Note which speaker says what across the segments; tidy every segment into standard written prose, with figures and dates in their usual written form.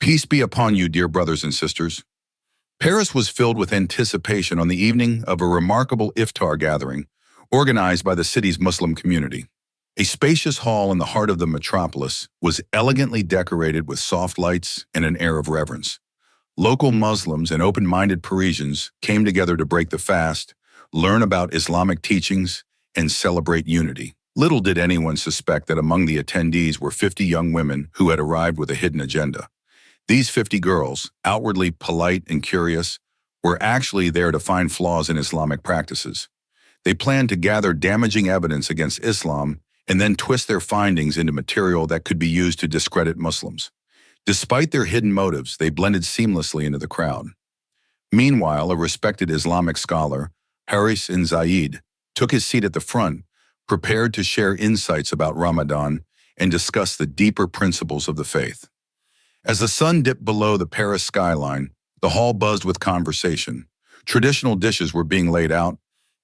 Speaker 1: Peace be upon you, dear brothers and sisters. Paris was filled with anticipation on the evening of a remarkable iftar gathering organized by the city's Muslim community. A spacious hall in the heart of the metropolis was elegantly decorated with soft lights and an air of reverence. Local Muslims and open-minded Parisians came together to break the fast, learn about Islamic teachings, and celebrate unity. Little did anyone suspect that among the attendees were 50 young women who had arrived with a hidden agenda. These 50 girls, outwardly polite and curious, were actually there to find flaws in Islamic practices. They planned to gather damaging evidence against Islam and then twist their findings into material that could be used to discredit Muslims. Despite their hidden motives, they blended seamlessly into the crowd. Meanwhile, a respected Islamic scholar, Haris bin Zayed, took his seat at the front, prepared to share insights about Ramadan and discuss the deeper principles of the faith. As the sun dipped below the Paris skyline, the hall buzzed with conversation. Traditional dishes were being laid out,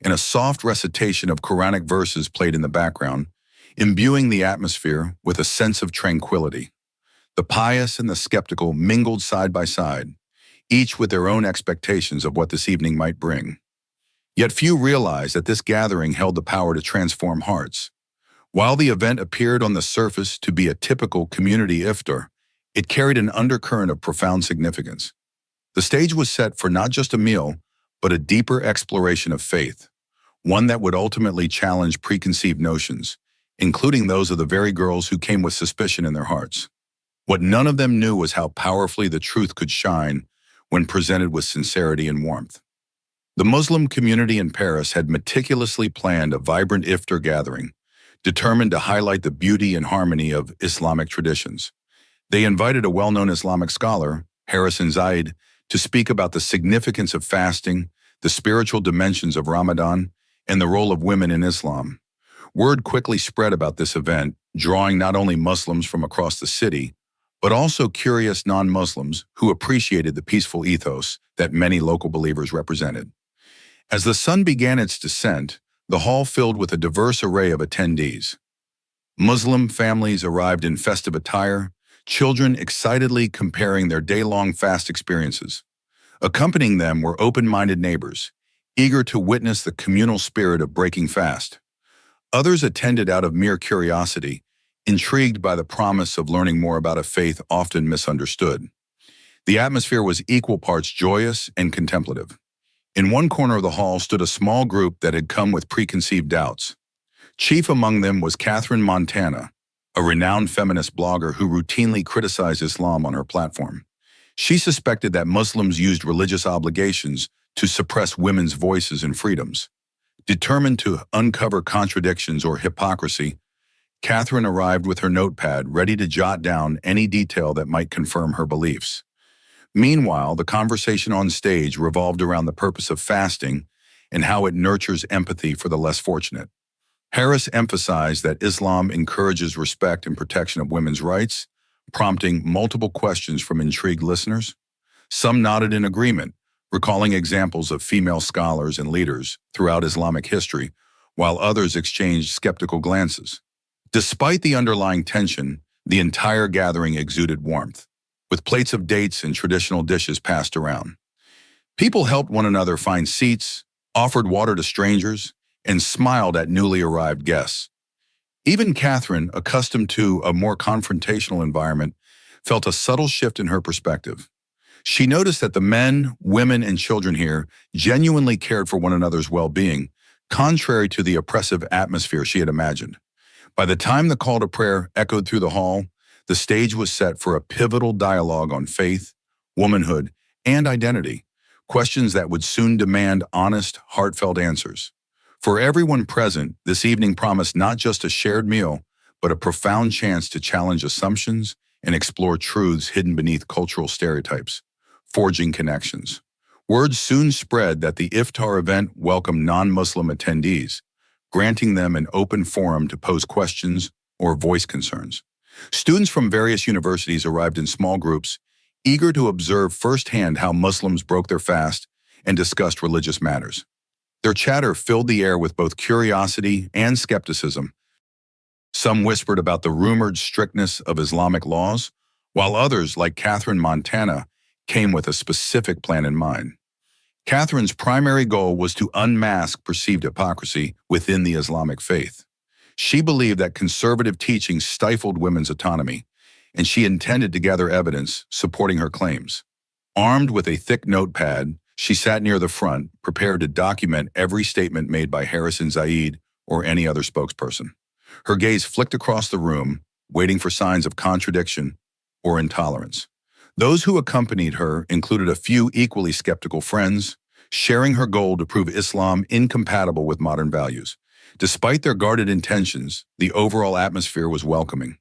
Speaker 1: and a soft recitation of Quranic verses played in the background, imbuing the atmosphere with a sense of tranquility. The pious and the skeptical mingled side by side, each with their own expectations of what this evening might bring. Yet few realized that this gathering held the power to transform hearts. While the event appeared on the surface to be a typical community iftar, it carried an undercurrent of profound significance. The stage was set for not just a meal, but a deeper exploration of faith, one that would ultimately challenge preconceived notions, including those of the very girls who came with suspicion in their hearts. What none of them knew was how powerfully the truth could shine when presented with sincerity and warmth. The Muslim community in Paris had meticulously planned a vibrant iftar gathering, determined to highlight the beauty and harmony of Islamic traditions. They invited a well-known Islamic scholar, Haris bin Zayed, to speak about the significance of fasting, the spiritual dimensions of Ramadan, and the role of women in Islam. Word quickly spread about this event, drawing not only Muslims from across the city, but also curious non-Muslims who appreciated the peaceful ethos that many local believers represented. As the sun began its descent, the hall filled with a diverse array of attendees. Muslim families arrived in festive attire, children excitedly comparing their day-long fast experiences. Accompanying them were open-minded neighbors, eager to witness the communal spirit of breaking fast. Others attended out of mere curiosity, intrigued by the promise of learning more about a faith often misunderstood. The atmosphere was equal parts joyous and contemplative. In one corner of the hall stood a small group that had come with preconceived doubts. Chief among them was Catherine Montana, a renowned feminist blogger who routinely criticized Islam on her platform. She suspected that Muslims used religious obligations to suppress women's voices and freedoms. Determined to uncover contradictions or hypocrisy, Catherine arrived with her notepad ready to jot down any detail that might confirm her beliefs. Meanwhile, the conversation on stage revolved around the purpose of fasting and how it nurtures empathy for the less fortunate. Haris emphasized that Islam encourages respect and protection of women's rights, prompting multiple questions from intrigued listeners. Some nodded in agreement, recalling examples of female scholars and leaders throughout Islamic history, while others exchanged skeptical glances. Despite the underlying tension, the entire gathering exuded warmth, with plates of dates and traditional dishes passed around. People helped one another find seats, offered water to strangers, and smiled at newly arrived guests. Even Catherine, accustomed to a more confrontational environment, felt a subtle shift in her perspective. She noticed that the men, women, and children here genuinely cared for one another's well-being, contrary to the oppressive atmosphere she had imagined. By the time the call to prayer echoed through the hall, the stage was set for a pivotal dialogue on faith, womanhood, and identity, questions that would soon demand honest, heartfelt answers. For everyone present, this evening promised not just a shared meal, but a profound chance to challenge assumptions and explore truths hidden beneath cultural stereotypes, forging connections. Word soon spread that the iftar event welcomed non-Muslim attendees, granting them an open forum to pose questions or voice concerns. Students from various universities arrived in small groups, eager to observe firsthand how Muslims broke their fast and discussed religious matters. Their chatter filled the air with both curiosity and skepticism. Some whispered about the rumored strictness of Islamic laws, while others, like Catherine Montana, came with a specific plan in mind. Catherine's primary goal was to unmask perceived hypocrisy within the Islamic faith. She believed that conservative teaching stifled women's autonomy, and she intended to gather evidence supporting her claims. Armed with a thick notepad, she sat near the front, prepared to document every statement made by Harris and Zaid or any other spokesperson. Her gaze flicked across the room, waiting for signs of contradiction or intolerance. Those who accompanied her included a few equally skeptical friends, sharing her goal to prove Islam incompatible with modern values. Despite their guarded intentions, the overall atmosphere was welcoming.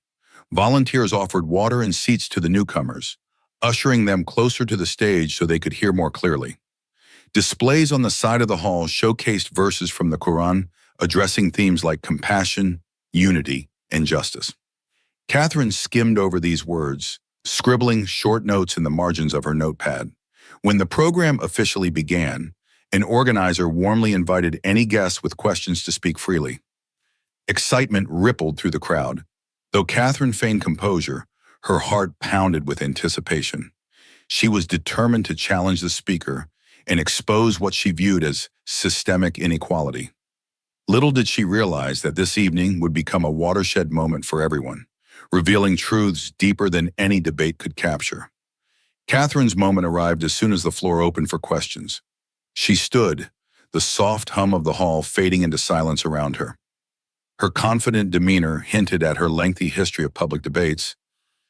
Speaker 1: Volunteers offered water and seats to the newcomers, ushering them closer to the stage so they could hear more clearly. Displays on the side of the hall showcased verses from the Quran addressing themes like compassion, unity, and justice. Catherine skimmed over these words, scribbling short notes in the margins of her notepad. When the program officially began, an organizer warmly invited any guests with questions to speak freely. Excitement rippled through the crowd. Though Catherine feigned composure, her heart pounded with anticipation. She was determined to challenge the speaker and expose what she viewed as systemic inequality. Little did she realize that this evening would become a watershed moment for everyone, revealing truths deeper than any debate could capture. Catherine's moment arrived as soon as the floor opened for questions. She stood, the soft hum of the hall fading into silence around her. Her confident demeanor hinted at her lengthy history of public debates.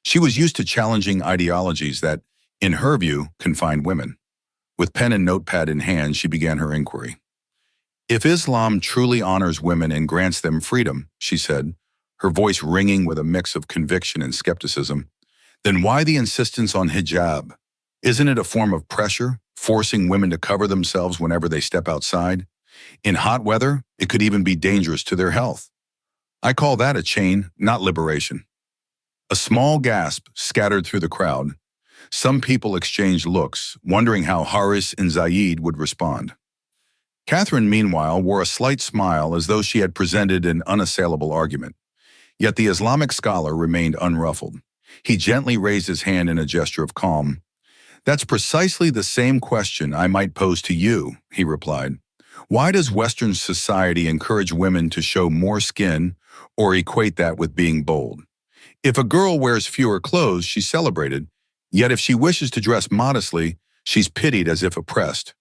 Speaker 1: She was used to challenging ideologies that, in her view, confined women. With pen and notepad in hand, she began her inquiry. If Islam truly honors women and grants them freedom, she said, her voice ringing with a mix of conviction and skepticism, then why the insistence on hijab? Isn't it a form of pressure, forcing women to cover themselves whenever they step outside? In hot weather, it could even be dangerous to their health. I call that a chain, not liberation. A small gasp scattered through the crowd. Some people exchanged looks, wondering how Haris and Zaid would respond. Catherine, meanwhile, wore a slight smile as though she had presented an unassailable argument. Yet the Islamic scholar remained unruffled. He gently raised his hand in a gesture of calm. That's precisely the same question I might pose to you, he replied. Why does Western society encourage women to show more skin or equate that with being bold? If a girl wears fewer clothes, she's celebrated. Yet if she wishes to dress modestly, she's pitied as if oppressed.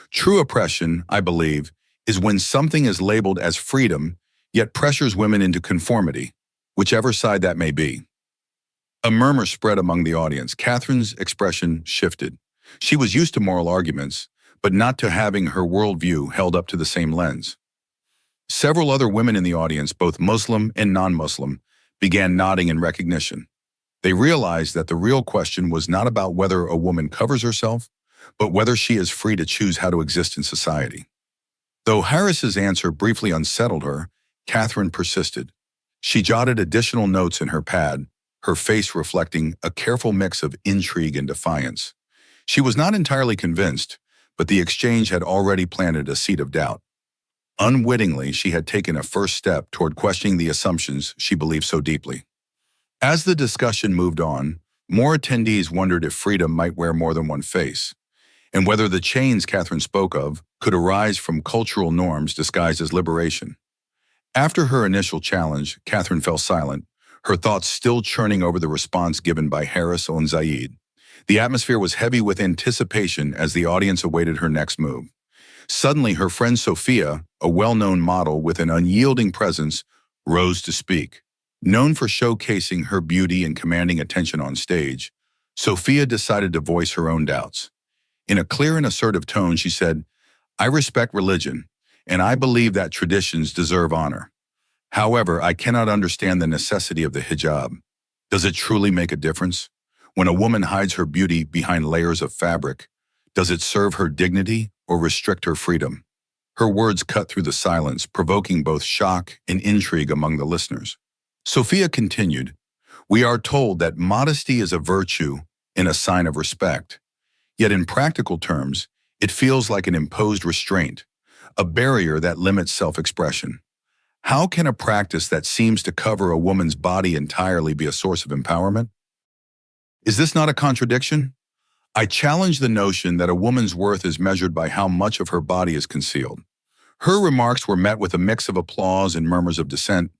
Speaker 1: True oppression, I believe, is when something is labeled as freedom, yet pressures women into conformity, whichever side that may be. A murmur spread among the audience. Catherine's expression shifted. She was used to moral arguments, but not to having her worldview held up to the same lens. Several other women in the audience, both Muslim and non-Muslim, began nodding in recognition. They realized that the real question was not about whether a woman covers herself, but whether she is free to choose how to exist in society. Though Harris's answer briefly unsettled her, Catherine persisted. She jotted additional notes in her pad, her face reflecting a careful mix of intrigue and defiance. She was not entirely convinced, but the exchange had already planted a seed of doubt. Unwittingly, she had taken a first step toward questioning the assumptions she believed so deeply. As the discussion moved on, more attendees wondered if freedom might wear more than one face, and whether the chains Catherine spoke of could arise from cultural norms disguised as liberation. After her initial challenge, Catherine fell silent, her thoughts still churning over the response given by Harris and Zaid. The atmosphere was heavy with anticipation as the audience awaited her next move. Suddenly, her friend Sophia, a well-known model with an unyielding presence, rose to speak. Known for showcasing her beauty and commanding attention on stage, Sophia decided to voice her own doubts. In a clear and assertive tone, she said, "I respect religion, and I believe that traditions deserve honor. However, I cannot understand the necessity of the hijab. Does it truly make a difference? When a woman hides her beauty behind layers of fabric, does it serve her dignity or restrict her freedom?" Her words cut through the silence, provoking both shock and intrigue among the listeners. Sophia continued, "We are told that modesty is a virtue and a sign of respect. Yet in practical terms, it feels like an imposed restraint, a barrier that limits self-expression. How can a practice that seems to cover a woman's body entirely be a source of empowerment?" Is this not a contradiction? I challenge the notion that a woman's worth is measured by how much of her body is concealed. Her remarks were met with a mix of applause and murmurs of dissent.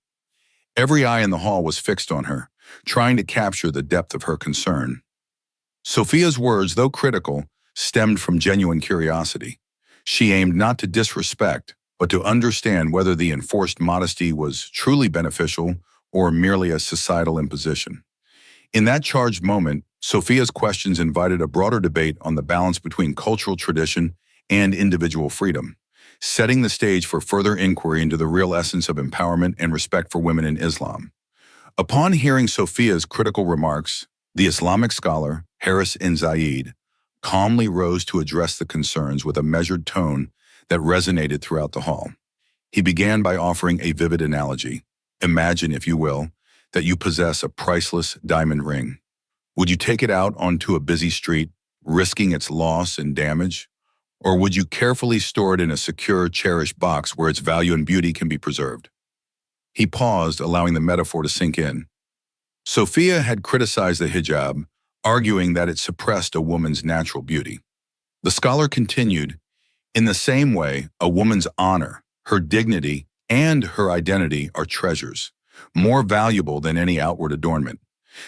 Speaker 1: Every eye in the hall was fixed on her, trying to capture the depth of her concern. Sophia's words, though critical, stemmed from genuine curiosity. She aimed not to disrespect, but to understand whether the enforced modesty was truly beneficial or merely a societal imposition. In that charged moment, Sophia's questions invited a broader debate on the balance between cultural tradition and individual freedom, setting the stage for further inquiry into the real essence of empowerment and respect for women in Islam. Upon hearing Sophia's critical remarks, the Islamic scholar, Haris bin Zayed, calmly rose to address the concerns with a measured tone that resonated throughout the hall. He began by offering a vivid analogy. Imagine, if you will, that you possess a priceless diamond ring. Would you take it out onto a busy street, risking its loss and damage? Or would you carefully store it in a secure, cherished box where its value and beauty can be preserved? He paused, allowing the metaphor to sink in. Sophia had criticized the hijab, arguing that it suppressed a woman's natural beauty. The scholar continued, in the same way, a woman's honor, her dignity, and her identity are treasures, more valuable than any outward adornment.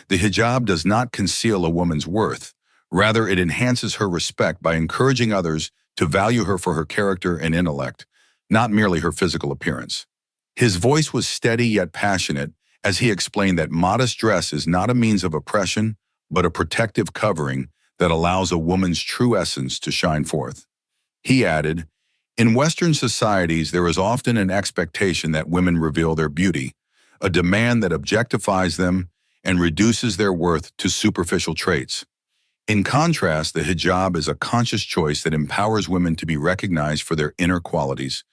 Speaker 1: The hijab does not conceal a woman's worth. Rather, it enhances her respect by encouraging others to value her for her character and intellect, not merely her physical appearance. His voice was steady yet passionate as he explained that modest dress is not a means of oppression, but a protective covering that allows a woman's true essence to shine forth. He added, in Western societies, there is often an expectation that women reveal their beauty, a demand that objectifies them and reduces their worth to superficial traits. In contrast, the hijab is a conscious choice that empowers women to be recognized for their inner qualities,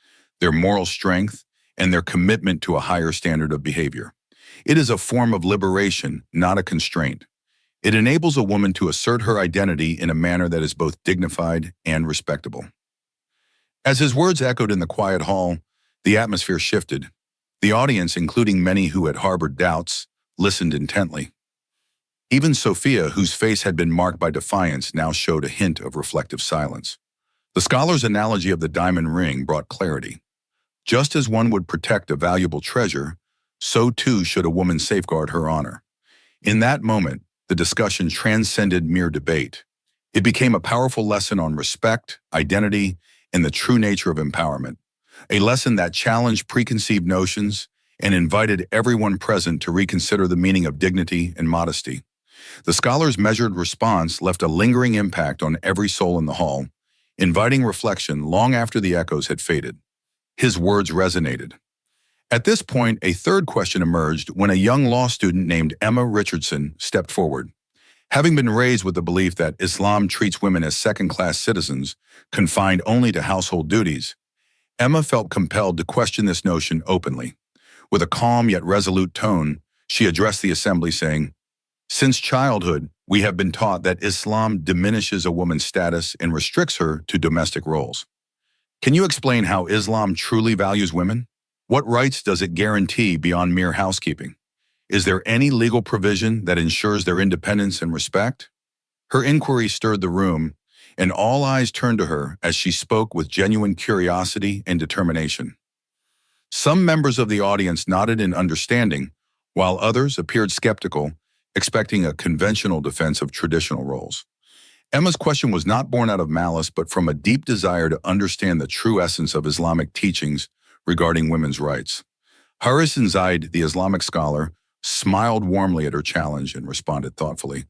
Speaker 1: their moral strength, and their commitment to a higher standard of behavior. It is a form of liberation, not a constraint. It enables a woman to assert her identity in a manner that is both dignified and respectable. As his words echoed in the quiet hall, the atmosphere shifted. The audience, including many who had harbored doubts, listened intently. Even Sophia, whose face had been marked by defiance, now showed a hint of reflective silence. The scholar's analogy of the diamond ring brought clarity. Just as one would protect a valuable treasure, so too should a woman safeguard her honor. In that moment, the discussion transcended mere debate. It became a powerful lesson on respect, identity, and the true nature of empowerment, a lesson that challenged preconceived notions and invited everyone present to reconsider the meaning of dignity and modesty. The scholar's measured response left a lingering impact on every soul in the hall, inviting reflection long after the echoes had faded. His words resonated. At this point, a third question emerged when a young law student named Emma Richardson stepped forward. Having been raised with the belief that Islam treats women as second-class citizens, confined only to household duties, Emma felt compelled to question this notion openly. With a calm yet resolute tone, she addressed the assembly saying, since childhood, we have been taught that Islam diminishes a woman's status and restricts her to domestic roles. Can you explain how Islam truly values women? What rights does it guarantee beyond mere housekeeping? Is there any legal provision that ensures their independence and respect? Her inquiry stirred the room, and all eyes turned to her as she spoke with genuine curiosity and determination. Some members of the audience nodded in understanding, while others appeared skeptical, expecting a conventional defense of traditional roles. Emma's question was not born out of malice, but from a deep desire to understand the true essence of Islamic teachings regarding women's rights. Haris bin Zayed, the Islamic scholar, smiled warmly at her challenge and responded thoughtfully.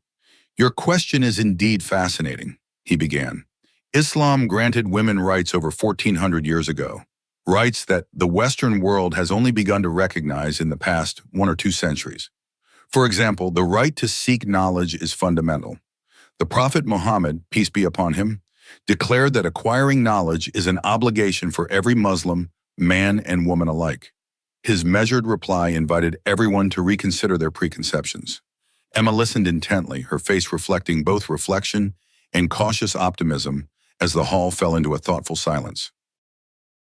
Speaker 1: Your question is indeed fascinating, he began. Islam granted women rights over 1,400 years ago, rights that the Western world has only begun to recognize in the past 1 or 2 centuries. For example, the right to seek knowledge is fundamental. The Prophet Muhammad, peace be upon him, declared that acquiring knowledge is an obligation for every Muslim, man and woman alike. His measured reply invited everyone to reconsider their preconceptions. Emma listened intently, her face reflecting both reflection and cautious optimism as the hall fell into a thoughtful silence.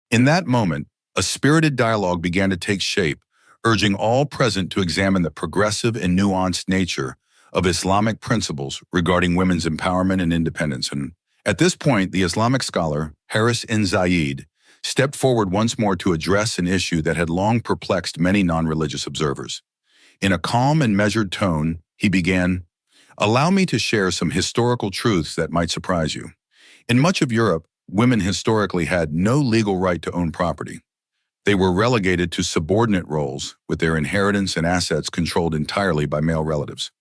Speaker 1: In that moment, a spirited dialogue began to take shape, urging all present to examine the progressive and nuanced nature of Islamic principles regarding women's empowerment and independence. And at this point, the Islamic scholar, Haris N. Zayed, stepped forward once more to address an issue that had long perplexed many non-religious observers. In a calm and measured tone, he began, "Allow me to share some historical truths that might surprise you. In much of Europe, women historically had no legal right to own property. They were relegated to subordinate roles, with their inheritance and assets controlled entirely by male relatives.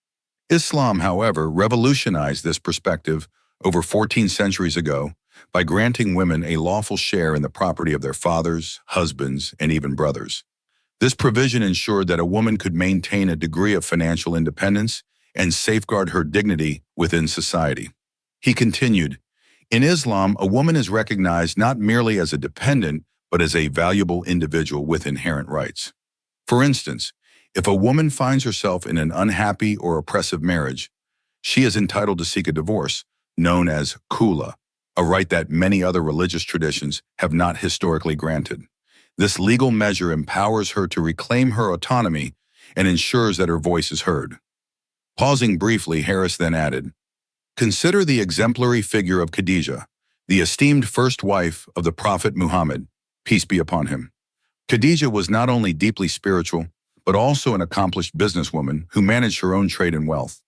Speaker 1: Islam, however, revolutionized this perspective over 14 centuries ago by granting women a lawful share in the property of their fathers, husbands, and even brothers. This provision ensured that a woman could maintain a degree of financial independence and safeguard her dignity within society." He continued, "In Islam, a woman is recognized not merely as a dependent, but as a valuable individual with inherent rights. For instance, if a woman finds herself in an unhappy or oppressive marriage, she is entitled to seek a divorce, known as khula, a right that many other religious traditions have not historically granted. This legal measure empowers her to reclaim her autonomy and ensures that her voice is heard." Pausing briefly, Harris then added, "Consider the exemplary figure of Khadijah, the esteemed first wife of the Prophet Muhammad, peace be upon him. Khadijah was not only deeply spiritual, but also an accomplished businesswoman who managed her own trade and wealth.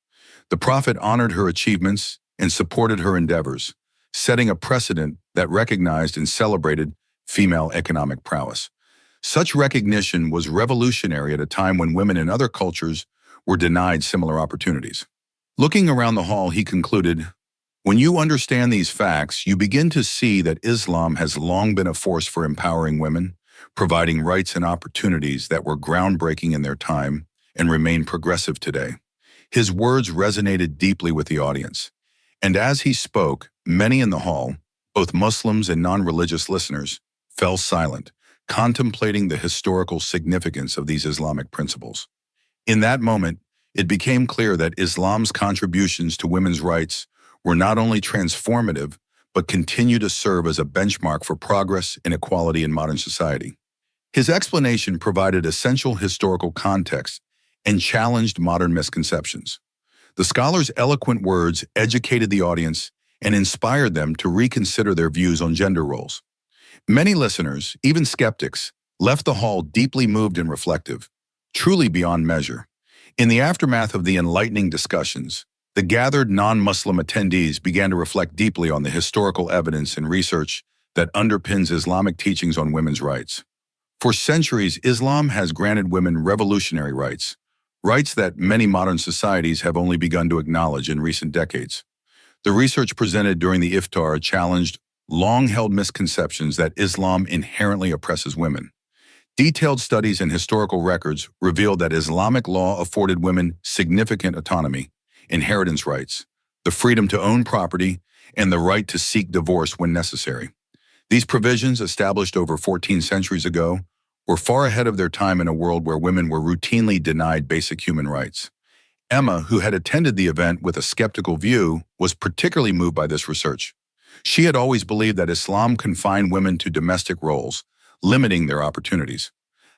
Speaker 1: The Prophet honored her achievements and supported her endeavors, setting a precedent that recognized and celebrated female economic prowess. Such recognition was revolutionary at a time when women in other cultures were denied similar opportunities." Looking around the hall, he concluded, "When you understand these facts, you begin to see that Islam has long been a force for empowering women, providing rights and opportunities that were groundbreaking in their time and remain progressive today." His words resonated deeply with the audience. And as he spoke, many in the hall, both Muslims and non-religious listeners, fell silent, contemplating the historical significance of these Islamic principles. In that moment, it became clear that Islam's contributions to women's rights were not only transformative, but continue to serve as a benchmark for progress and equality in modern society. His explanation provided essential historical context and challenged modern misconceptions. The scholar's eloquent words educated the audience and inspired them to reconsider their views on gender roles. Many listeners, even skeptics, left the hall deeply moved and reflective, truly beyond measure. In the aftermath of the enlightening discussions, the gathered non-Muslim attendees began to reflect deeply on the historical evidence and research that underpins Islamic teachings on women's rights. For centuries, Islam has granted women revolutionary rights, rights that many modern societies have only begun to acknowledge in recent decades. The research presented during the iftar challenged long-held misconceptions that Islam inherently oppresses women. Detailed studies and historical records revealed that Islamic law afforded women significant autonomy, inheritance rights, the freedom to own property, and the right to seek divorce when necessary. These provisions, established over 14 centuries ago, were far ahead of their time in a world where women were routinely denied basic human rights. Emma, who had attended the event with a skeptical view, was particularly moved by this research. She had always believed that Islam confined women to domestic roles, limiting their opportunities.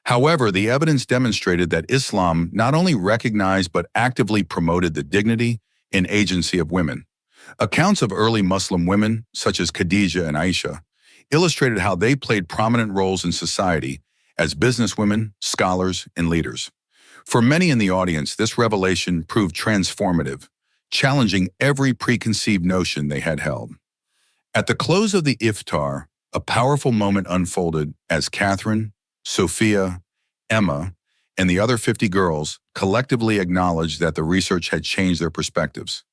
Speaker 1: However, the evidence demonstrated that Islam not only recognized but actively promoted the dignity and agency of women. Accounts of early Muslim women, such as Khadijah and Aisha, illustrated how they played prominent roles in society as businesswomen, scholars, and leaders. For many in the audience, this revelation proved transformative, challenging every preconceived notion they had held. At the close of the iftar, a powerful moment unfolded as Catherine, Sophia, Emma, and the other 50 girls collectively acknowledged that the research had changed their perspectives.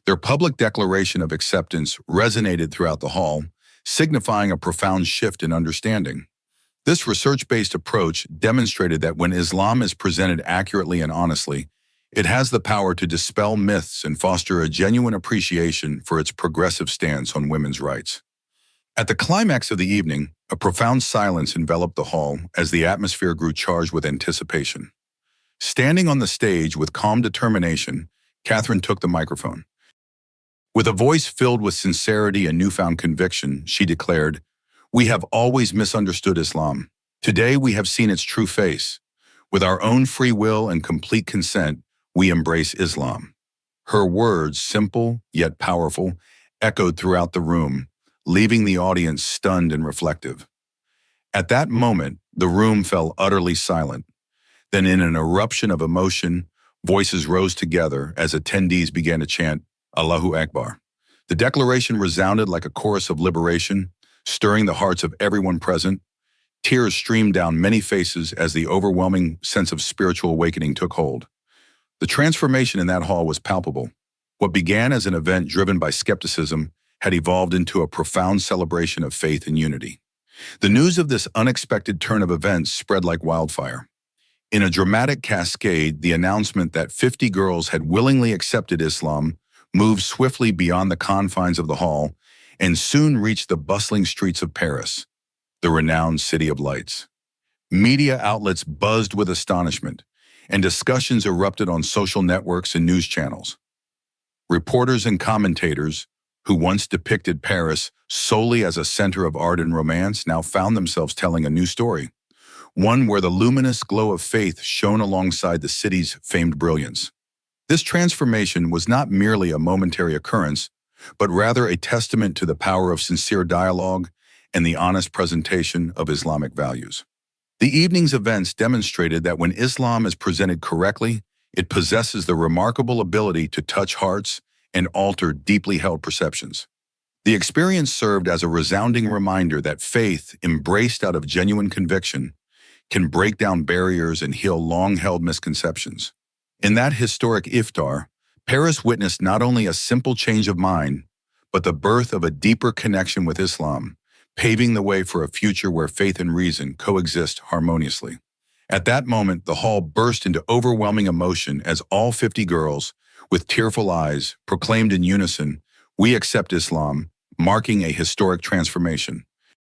Speaker 1: Their public declaration of acceptance resonated throughout the hall, signifying a profound shift in understanding. This research-based approach demonstrated that when Islam is presented accurately and honestly, it has the power to dispel myths and foster a genuine appreciation for its progressive stance on women's rights. At the climax of the evening, a profound silence enveloped the hall as the atmosphere grew charged with anticipation. Standing on the stage with calm determination, Catherine took the microphone. With a voice filled with sincerity and newfound conviction, she declared, "We have always misunderstood Islam. Today we have seen its true face. With our own free will and complete consent, we embrace Islam." Her words, simple yet powerful, echoed throughout the room, leaving the audience stunned and reflective. At that moment, the room fell utterly silent. Then, in an eruption of emotion, voices rose together as attendees began to chant, Allahu Akbar. The declaration resounded like a chorus of liberation, stirring the hearts of everyone present. Tears streamed down many faces as the overwhelming sense of spiritual awakening took hold. The transformation in that hall was palpable. What began as an event driven by skepticism had evolved into a profound celebration of faith and unity. The news of this unexpected turn of events spread like wildfire. In a dramatic cascade, the announcement that 50 girls had willingly accepted Islam moved swiftly beyond the confines of the hall and soon reached the bustling streets of Paris, the renowned City of Lights. Media outlets buzzed with astonishment, and discussions erupted on social networks and news channels. Reporters and commentators, who once depicted Paris solely as a center of art and romance, now found themselves telling a new story, one where the luminous glow of faith shone alongside the city's famed brilliance. This transformation was not merely a momentary occurrence, but rather a testament to the power of sincere dialogue and the honest presentation of Islamic values. The evening's events demonstrated that when Islam is presented correctly, it possesses the remarkable ability to touch hearts and alter deeply held perceptions. The experience served as a resounding reminder that faith, embraced out of genuine conviction, can break down barriers and heal long-held misconceptions. In that historic iftar, Paris witnessed not only a simple change of mind, but the birth of a deeper connection with Islam, paving the way for a future where faith and reason coexist harmoniously. At that moment, the hall burst into overwhelming emotion as all 50 girls, with tearful eyes, proclaimed in unison, "We accept Islam," marking a historic transformation.